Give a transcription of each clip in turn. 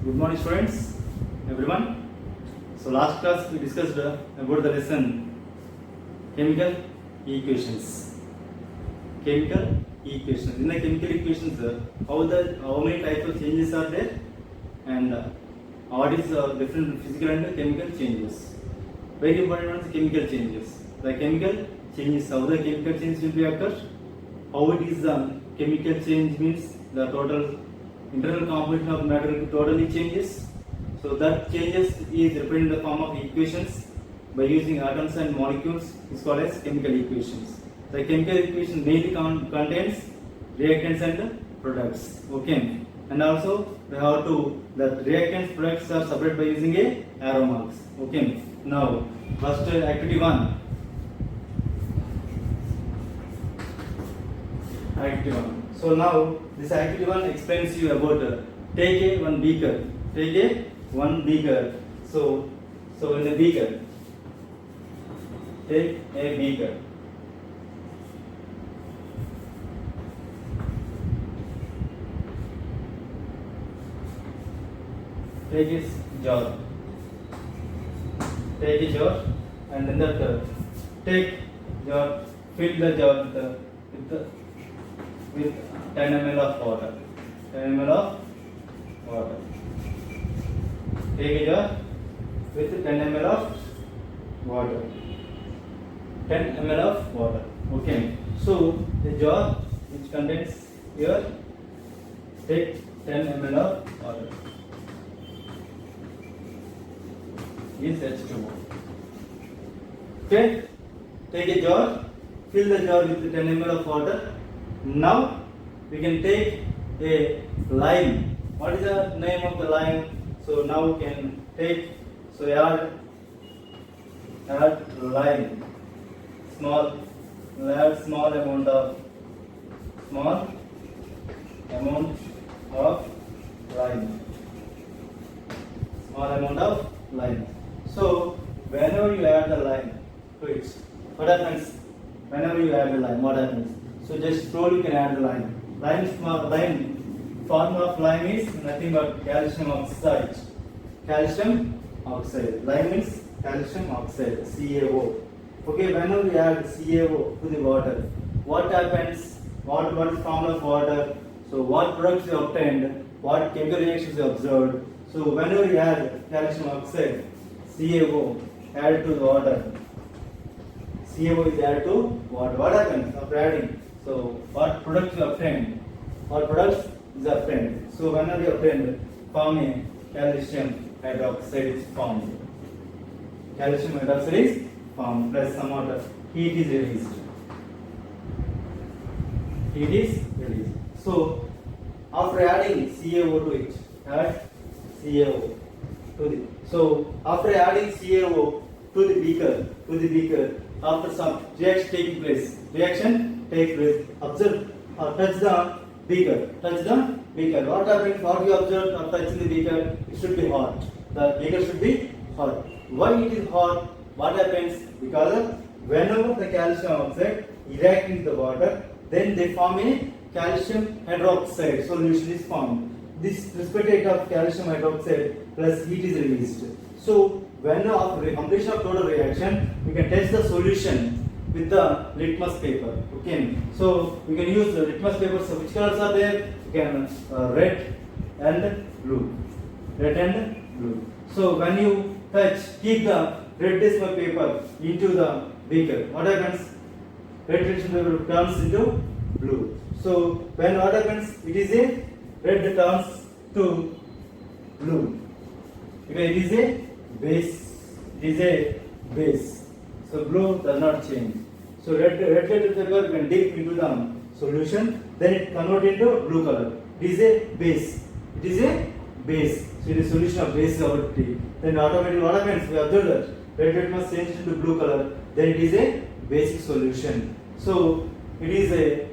Good morning, students, everyone. So last class we discussed about the lesson chemical equations. Chemical equations. In the chemical equations, how many types of changes are there, and what is different physical and chemical changes. Very important ones, chemical changes. The chemical changes, how the chemical change will be occur. How it is done. Chemical change means the total internal composition of matter totally changes. So that changes is represented in the form of equations by using atoms and molecules is called as chemical equations. The chemical equation mainly contains reactants and products. Okay, and also we have to the reactants products are separated by using a arrow marks. Okay, now first activity 1. Activity 1. So now this activity 1 explains you about take a one beaker. Take a one beaker. So in the beaker, take a beaker. Take a jar. Take a jar, and then that take jar, fill the jar with 10 ml of water. 10 ml of water. Take a jar with 10 ml of water. 10 ml of water. Okay. So the jar which contains here, take 10 ml of water. Is H2O. Okay. Take a jar. Fill the jar with 10 ml of water. Now we can take a lime. What is the name of the lime? So now we can take, so add lime. Add small amount of lime. Small amount of lime. So whenever you add the lime to it, what happens? Whenever you add the lime, what happens? So just slowly you can add the lime. Formula of lime is nothing but calcium oxide. Calcium oxide. Lime means calcium oxide, CaO. Okay, whenever we add CaO to the water, what happens? What is the formula of water? So what products you obtained? What chemical reactions you observed? So whenever you add calcium oxide, CaO added to the water. CaO is added to water. What happens after adding? So what products you obtained? What products is obtained? So whenever you obtained, form a calcium hydroxide is formed. Calcium hydroxide is formed plus some water. Heat is released. Heat is released. So after adding CaO to it, add CaO to the. So after adding CaO to the beaker, after some reaction taking place, observe or touch the beaker. What happens? What you observe after touching the beaker? It should be hot. The beaker should be hot. Why it is hot? What happens? Because whenever the calcium oxide reacts with the water, then they form a calcium hydroxide solution is formed. This precipitate of calcium hydroxide plus heat is released. So when after completion of total reaction, we can test the solution with the litmus paper. Okay, so we can use the litmus paper. So which colors are there? We can red and blue. So when you keep the red decimal paper into the beaker, what happens? Red decimal paper turns into blue. So when what happens? It is a red turns to blue. Because it is a base. So blue does not change. So red paper when dip into the solution, then it convert into blue color. It is a base. So it is solution of base over T. Then automatically what happens? We observe that red must change into blue color. Then it is a basic solution. So it is a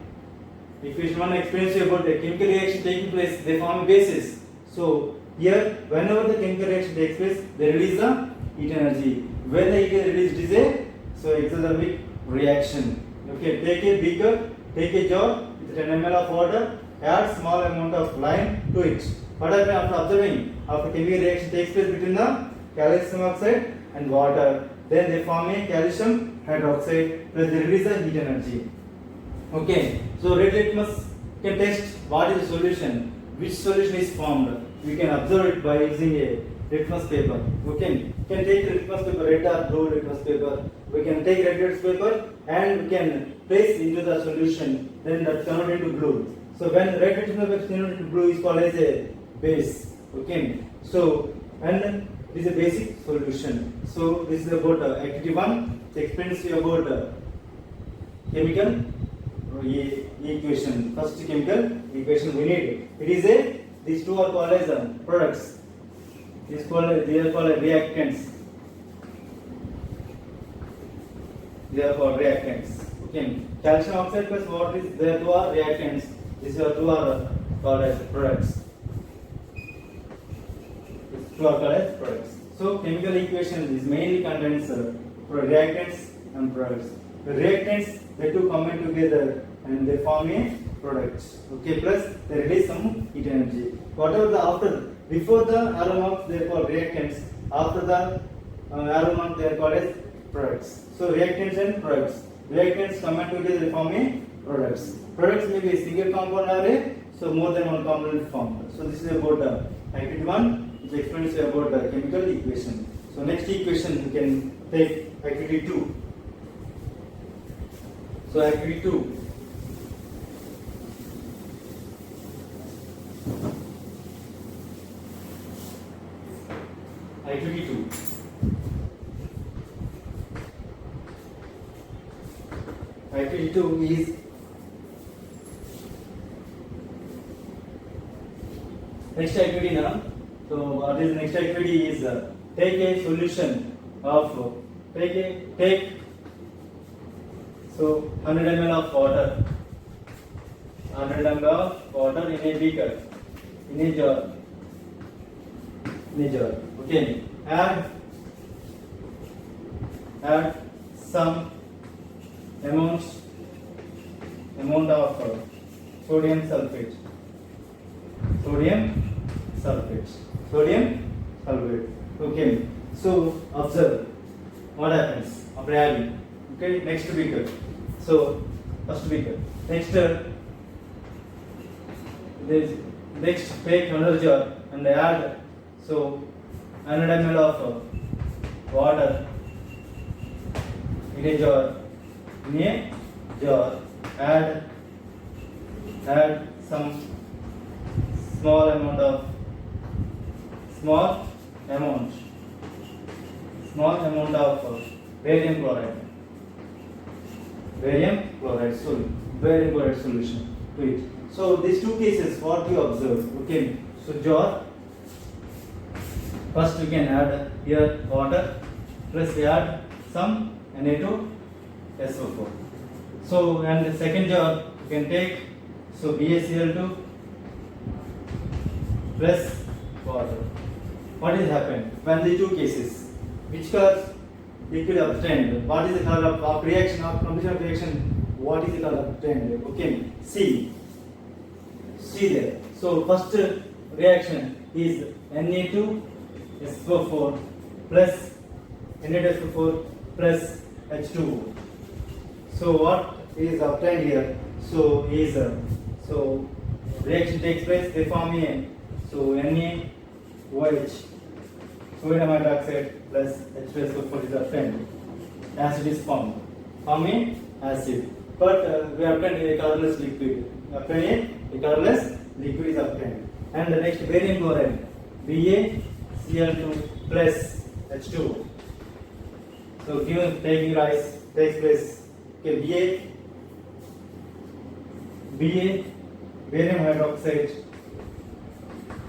equation 1 explains you about the chemical reaction taking place. They form a basis. So here, whenever the chemical reaction takes place, they release the heat energy. When the heat is released, it is a exothermic reaction. Okay, take a beaker, take a jar with 10 ml of water, add small amount of lime to it. What happens after observing? After chemical reaction takes place between the calcium oxide and water, then they form a calcium hydroxide plus they release the heat energy. Okay, so red litmus can test what is the solution, which solution is formed. We can observe it by using a litmus paper. Okay, we can take litmus paper, red or blue litmus paper. We can take red litmus paper and we can place into the solution. Then that convert into blue. So when red litmus paper is converted into blue is called as a base. Okay, so and this is a basic solution. So this is about activity 1. It explains you about chemical equation. First chemical equation we need. It is a, these two are called as products. They are called reactants. They are called reactants. Okay. Calcium oxide plus water is there two are reactants. These are two are called as products. These two are called as products. So chemical equation is mainly contains reactants and products. The reactants they two combine together and they form a product. Okay, plus they release some heat energy. Whatever the after, before the arrow mark they are called reactants. After the arrow mark they are called as products. So reactants and products. Reactants combine together they form a products. Products may be a single compound array, so more than one component formed. So this is about activity 1, which explains about the chemical equation. So next equation we can take activity 2. So activity 2. Activity 2. Activity 2 is next activity now. So what is next activity is take a solution of take so 100 ml of water, 100 ml of water in a beaker, in a jar. Okay, add some amount of sodium sulfate. Okay, so observe what happens after adding. Okay, next beaker. So first beaker. Next take another jar and add so 100 ml of water in a jar. Add some small amount of barium chloride solution to it. So these two cases what you observe. Okay, so jar. First we can add here water plus we add some Na2SO4. So and the second jar you can take so BaCl2 plus water. What is happened when the two cases? Which color liquid obtained? What is the color of reaction of completion of reaction? What is the color obtained? Okay, see there. So first reaction is Na2SO4 plus Na2SO4 plus H2O. So what is obtained here? So is so reaction takes place. They form a so NaOH sodium hydroxide plus H2SO4 is obtained. Acid is formed. Forming acid. But we obtained a colorless liquid. A colorless liquid is obtained. And the next barium chloride BaCl2 plus H2O. So given taking rise takes place. Okay, Ba barium hydroxide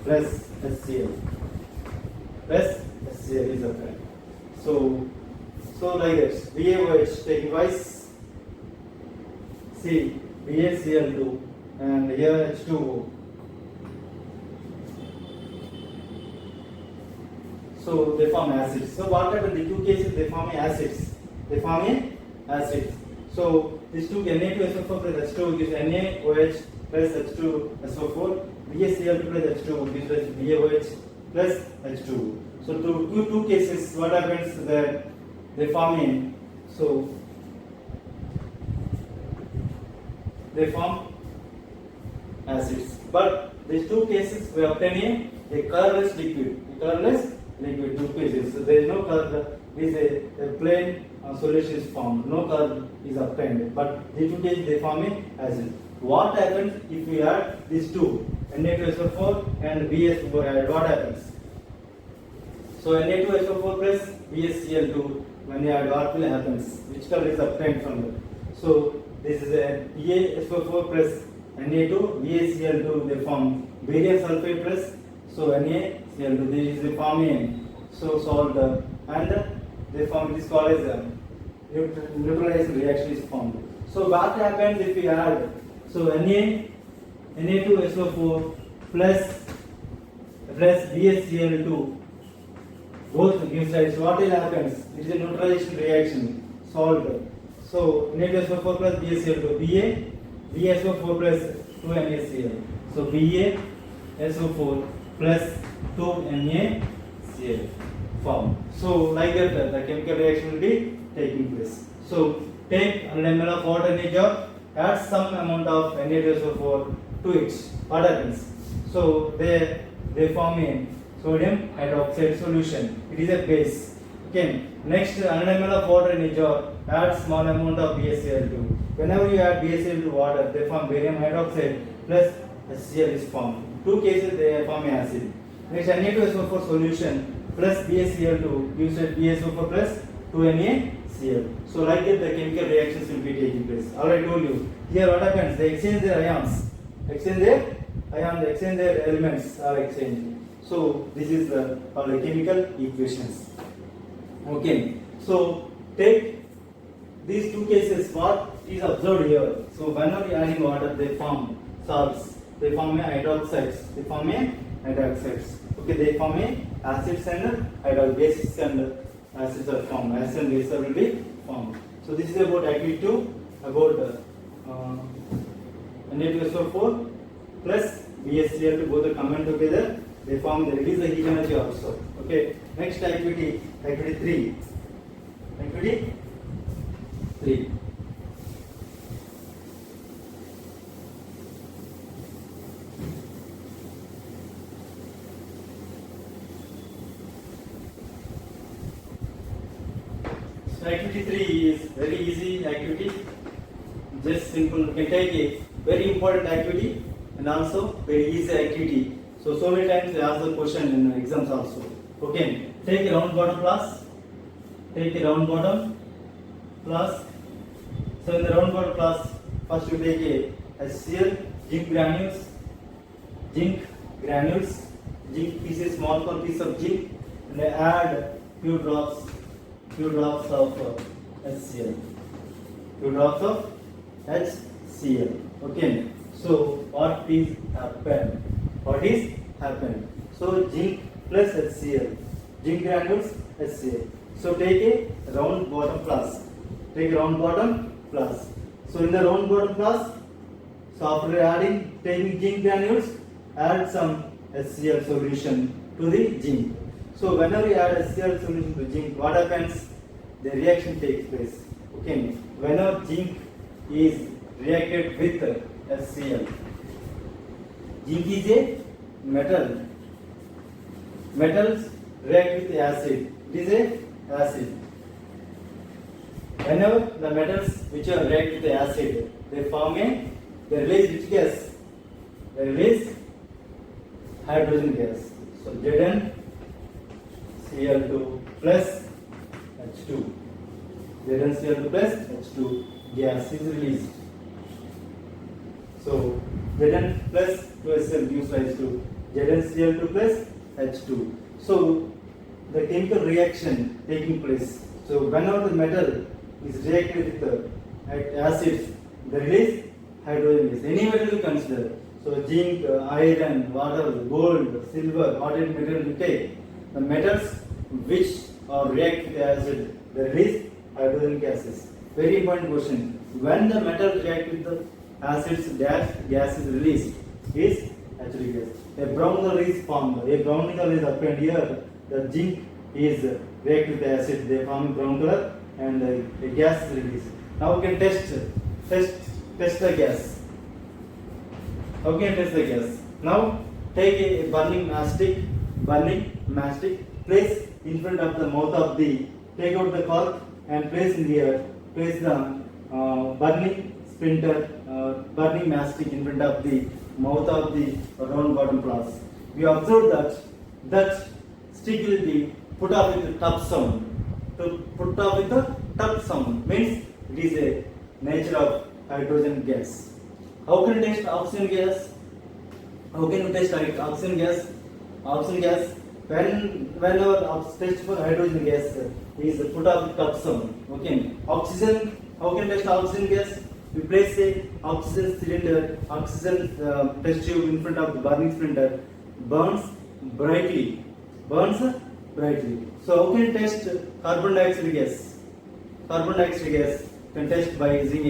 plus HCl is obtained. So like this BaOH taking rise, C BaCl2 and here H2O. So they form acids. So what happens in the two cases? They form acids. So these two Na2SO4 plus H2O gives NaOH plus H2SO4, BaCl2 plus H2 gives us BaOH plus H2. So to two cases, what happens that they form in, so they form acids. But these two cases we obtain a colorless liquid. Two cases. So there is no color. This is a plain solution is formed. No color is obtained. But these two cases they form a acid. What happens if we add these two, Na2SO4 and BS4 added? What happens? So Na2SO4 plus BaCl2, when you add, what will happens? Which color is obtained from that? So this is a BaSO4 plus Na2, BaCl2, they form barium sulfate plus, so NaCl2, this is the forming, so salt, and they form, this called as neutralizing reaction is formed. So what happens if we add, so Na2SO4 plus BaCl2, both gives rise, what will happen? It is a neutralization reaction, salt. So Na2SO4 plus BaCl2, BaSO4 plus 2NaCl. So BaSO4 plus 2NaCl form. So like that the chemical reaction will be taking place. So take 100 ml of water in a jar, add some amount of Na2SO4 to it. What happens? So they form a sodium hydroxide solution. It is a base. Okay. Next 100 ml of water in a jar, add small amount of BaCl2. Whenever you add BaCl to water, they form barium hydroxide plus HCl is formed. Two cases they form acid. Next Na2SO4 solution plus BaCl2 gives us BaSO4 plus 2NaCl. So like that the chemical reactions will be taking place. Already told you. Here what happens? They exchange their ions. They exchange their elements are exchanged. So this is the chemical equations. Okay. So take these two cases, what is observed here. So whenever you are adding water, they form salts. They form a hydroxides. Okay, they form a acids and bases and acids are formed. Acids and bases will be formed. So this is about activity 2, about Na2SO4 plus BaCl2, both are combined together. They release the heat energy also. Okay. Next activity 3. Activity 3. So activity 3 is very easy activity, just simple. You can take a very important activity and also very easy activity. So many times they ask the question in exams also. Okay, take a round bottom plus. Take a round bottom plus. So in the round bottom plus, first you take a HCl, zinc granules, zinc pieces, small piece of zinc, and add few drops of HCl. Few drops of HCl. Okay. So what is happened? So zinc plus HCl, zinc granules, HCl. So take a round bottom plus. So in the round bottom plus, so after taking zinc granules, add some HCl solution to the zinc. So whenever you add HCl solution to zinc, what happens? The reaction takes place. Okay. Whenever zinc is reacted with HCl, zinc is a metal. Metals react with acid. It is a acid. Whenever the metals which are react with the acid, they release which gas? They release hydrogen gas. So ZnCl2 plus H2. ZnCl2 plus H2 gas is released. So Zn plus 2Sl gives rise to ZnCl2 plus H2. So the chemical reaction taking place. So whenever the metal is reacted with the acids, they release hydrogen gas. Any metal you consider. So zinc, iron, water, gold, silver, hot-headed metal you take. The metals which react with the acid, they release hydrogen gases. Very important question. When the metal react with the acids dash gas is released is H2 gas. A brown color is formed. A brown color is obtained here. The zinc is react with the acid. They form brown color and the gas is released. Now we can test the gas. How can test the gas? Now take a burning matchstick, place in front of the mouth of the, take out the cork and place in the earth. Place the burning matchstick in front of the mouth of the round bottom flask. We observe that stick will be put off with the top sound. To put off with the top sound means it is a nature of hydrogen gas. How can you test oxygen gas? How can you test oxygen gas? Oxygen gas, whenever test for hydrogen gas is put off with top sound. Okay. Oxygen, how can you test oxygen gas? We place a oxygen cylinder, oxygen test tube in front of the burning cylinder, burns brightly. So how can you test carbon dioxide gas? Carbon dioxide gas can test by using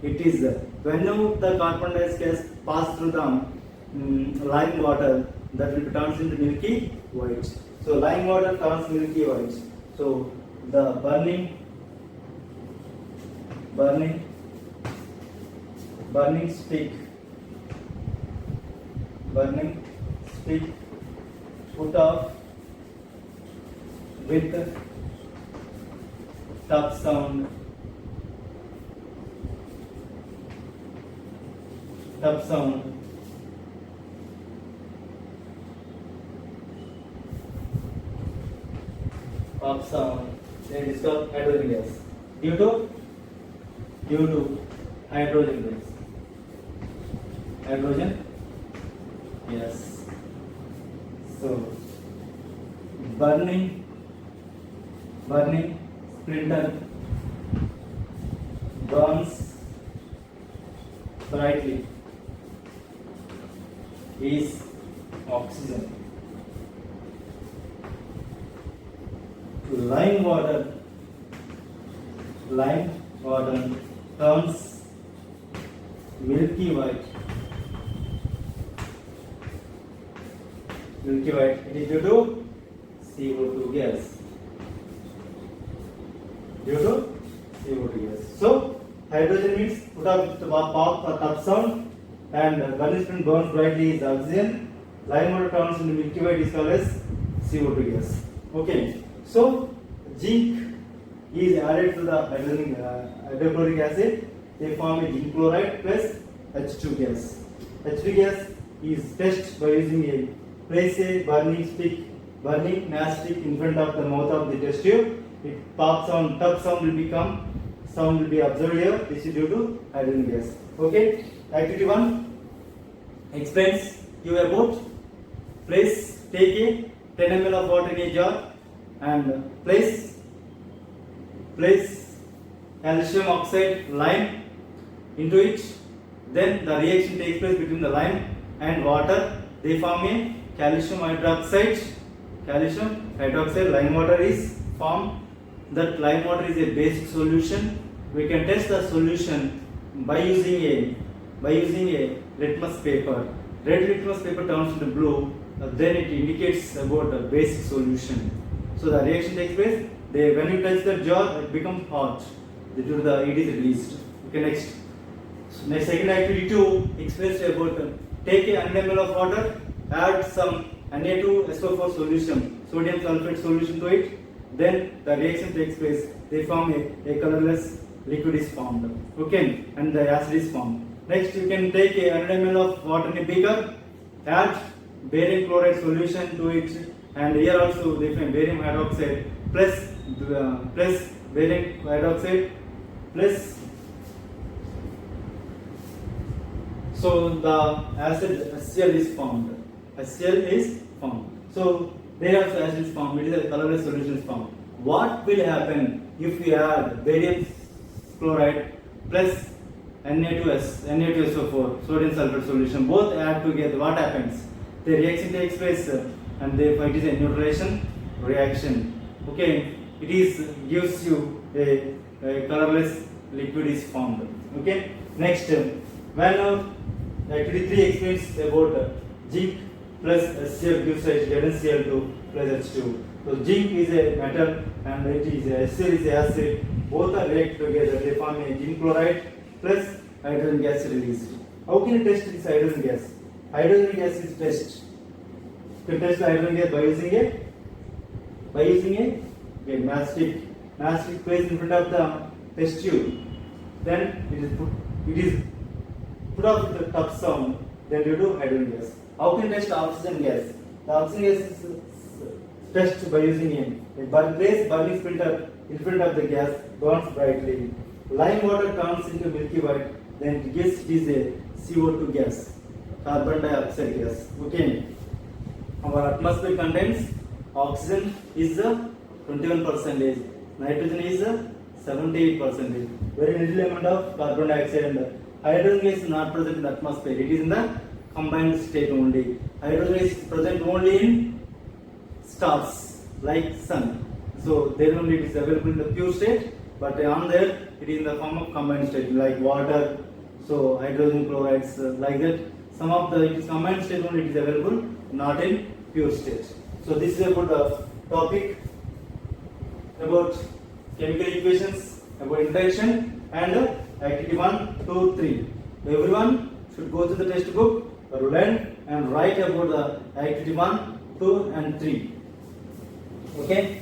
it is whenever the carbon dioxide gas pass through the lime water, that will be turns into milky white. So lime water turns milky white. So the burning stick put off with top sound then it is called hydrogen gas due to hydrogen gas. So burning splinter burns brightly is oxygen. Lime water turns milky white. It is due to CO2 gas. So hydrogen means put up the top sound, and burning spring burns brightly is oxygen. Lime water turns into milky white is called as CO2 gas. Okay. So zinc is added to the hydrochloric acid. They form a zinc chloride plus H2 gas. H2 gas is tested by using a place a burning matchstick in front of the mouth of the test tube. It pops on, top sound will be observed here. This is due to hydrogen gas. Okay. Activity 1 explains you about take a 10 ml of water in a jar and place calcium oxide lime into it. Then the reaction takes place between the lime and water. They form a calcium hydroxide. Lime water is formed. That lime water is a basic solution. We can test the solution by using a litmus paper. Red litmus paper turns into blue. Then it indicates about a basic solution. So the reaction takes place. When you touch the jar, it becomes hot. It is released. Okay, next. So second activity 2 explains about take a 100 ml of water, add some Na2SO4 solution, sodium sulfate solution to it. Then the reaction takes place. They form a colorless liquid is formed. Okay, and the acid is formed. Next, you can take a 100 ml of water in a beaker, add barium chloride solution to it, and here also they find barium hydroxide plus barium hydroxide plus. So the acid HCl is formed. So there also acid is formed. It is a colorless solution is formed. What will happen if we add barium chloride plus Na2SO4 sodium sulfate solution? Both add together. What happens? The reaction takes place, and therefore it is a neutralization reaction. Okay, gives you a colorless liquid is formed. Okay, next When activity 3 explains about zinc plus HCl gives NaCl2 plus H2. So zinc is a metal and it is HCl is a acid. Both are react together. They form a zinc chloride plus hydrogen gas released. How can you test this hydrogen gas? Hydrogen gas is test. You can test the hydrogen gas by using a matchstick. Matchstick placed in front of the test tube. Then it is put off with the tough sound. Then you do hydrogen gas. How can you test oxygen gas? The oxygen gas is test by using a place burning filter in front of the gas, burns brightly. Lime water turns into milky white, then it is a CO2 gas, carbon dioxide gas. Okay. Our atmosphere contains oxygen is 21%, nitrogen is 78%. Very little amount of carbon dioxide and hydrogen gas is not present in the atmosphere. It is in the combined state only. Hydrogen is present only in stars like sun. So there only it is available in the pure state, but on there it is in the form of combined state like water, so hydrogen chlorides like that. Some of the it is combined state only it is available, not in pure state. So this is about the topic about chemical equations, about interaction and activity 1, 2, 3. Everyone should go to the textbook, learn and write about the activity 1, 2 and 3. Okay.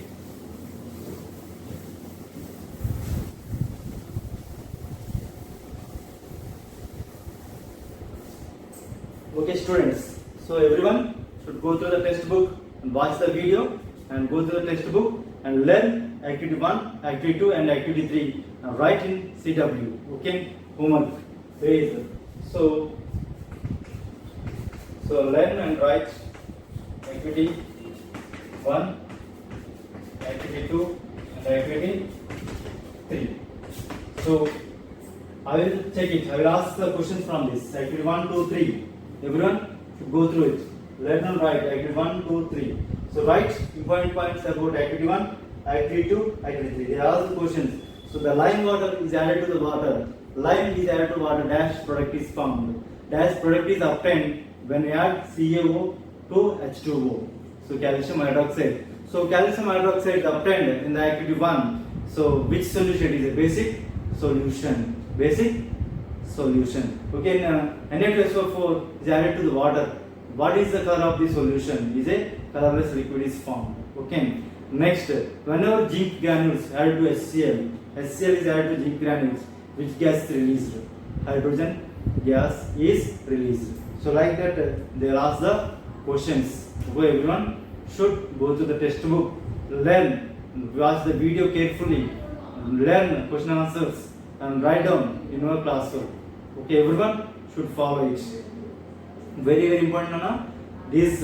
Okay students, so everyone should go through the textbook and watch the video and go through the textbook and learn activity 1, activity 2 and activity 3 and write in CW. Okay, homework. Please. So learn and write activity 1, activity 2 and activity 3. So I will check it. I will ask the questions from this. Activity 1, 2, 3. Everyone should go through it. Learn and write activity 1, 2, 3. So write important points about activity 1, activity 2, activity 3. They are all the questions. So the lime water is added to the water. Lime is added to water. Dash product is formed. Dash product is obtained when we add CaO to H2O. So calcium hydroxide. So calcium hydroxide is obtained in the activity 1. So which solution is a basic solution? Basic solution. Okay, Na2SO4 is added to the water. What is the color of the solution? Is a colorless liquid is formed. Okay. Next, whenever zinc granules added to HCl, HCl is added to zinc granules, which gas is released? Hydrogen gas is released. So like that, they will ask the questions. Okay, everyone should go to the textbook, learn, watch the video carefully, learn question answers and write down in your classroom. Okay, everyone should follow it. Very, very important, Nana. These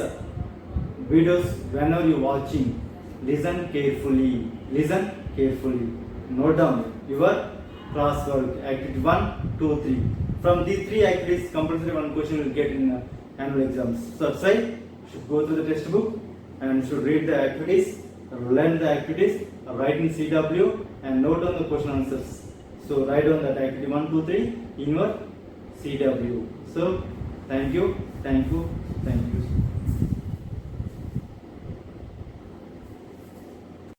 videos, whenever you watching, listen carefully. Listen carefully. Note down your classwork. Activity 1, 2, 3. From these 3 activities, compulsory one question will get in annual exams. So outside, should go to the textbook and should read the activities, learn the activities, write in CW and note down the question answers. So write down that activity 1, 2, 3 in your CW. So thank you, thank you, thank you.